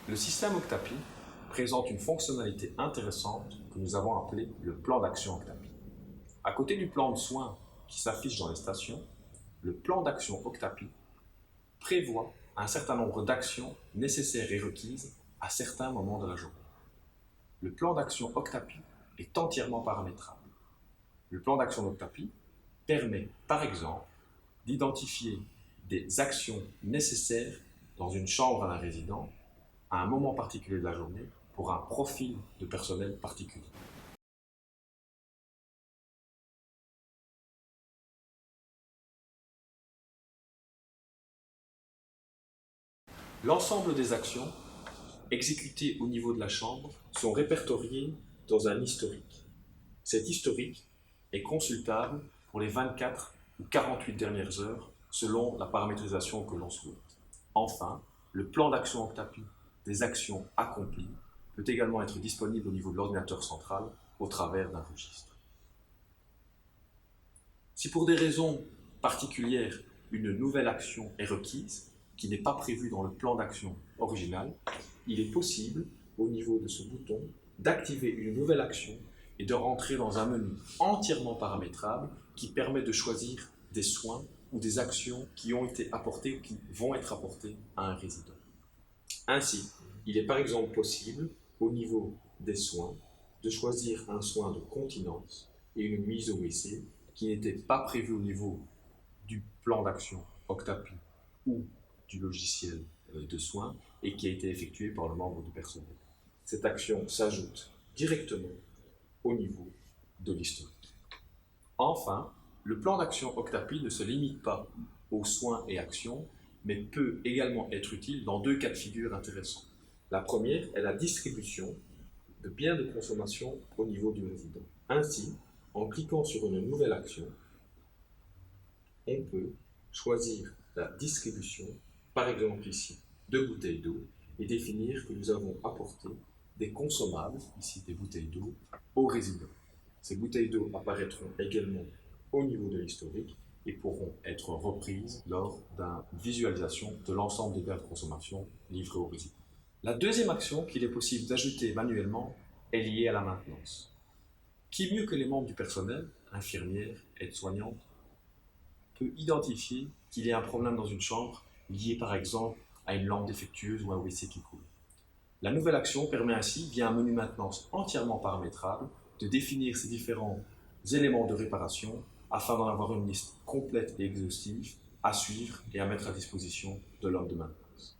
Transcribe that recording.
Le système Octapi présente une fonctionnalité intéressante que nous avons appelée le plan d'action Octapi. À côté du plan de soins qui s'affiche dans les stations, le plan d'action Octapi prévoit un certain nombre d'actions nécessaires et requises à certains moments de la journée. Le plan d'action Octapi est entièrement paramétrable. Le plan d'action Octapi permet, par exemple, d'identifier des actions nécessaires dans une chambre d'un résident à un moment particulier de la journée pour un profil de personnel particulier. L'ensemble des actions exécutées au niveau de la chambre sont répertoriées dans un historique. Cet historique est consultable pour les 24 ou 48 dernières heures selon la paramétrisation que l'on souhaite. Enfin, le plan d'action Octapi des actions accomplies peut également être disponible au niveau de l'ordinateur central au travers d'un registre. Si pour des raisons particulières une nouvelle action est requise, qui n'est pas prévue dans le plan d'action original, il est possible, au niveau de ce bouton, d'activer une nouvelle action et de rentrer dans un menu entièrement paramétrable qui permet de choisir des soins ou des actions qui ont été apportées ou qui vont être apportées à un résident. Ainsi, il est par exemple possible, au niveau des soins, de choisir un soin de continence et une mise au WC qui n'était pas prévu au niveau du plan d'action Octapi ou du logiciel de soins et qui a été effectué par le membre du personnel. Cette action s'ajoute directement au niveau de l'historique. Enfin, le plan d'action Octapi ne se limite pas aux soins et actions, mais peut également être utile dans deux cas de figure intéressants. La première est la distribution de biens de consommation au niveau du résident. Ainsi, en cliquant sur une nouvelle action, on peut choisir la distribution, par exemple ici, de bouteilles d'eau, et définir que nous avons apporté des consommables, ici des bouteilles d'eau, aux résidents. Ces bouteilles d'eau apparaîtront également au niveau de l'historique et pourront être reprises lors d'une visualisation de l'ensemble des biens de consommation livrés aux résidents. La deuxième action qu'il est possible d'ajouter manuellement est liée à la maintenance. Qui mieux que les membres du personnel, infirmières, aides-soignantes, peut identifier qu'il y a un problème dans une chambre lié par exemple à une lampe défectueuse ou à un WC qui coule. La nouvelle action permet ainsi, via un menu maintenance entièrement paramétrable, de définir ces différents éléments de réparation afin d'en avoir une liste complète et exhaustive à suivre et à mettre à disposition de l'homme de maintenance.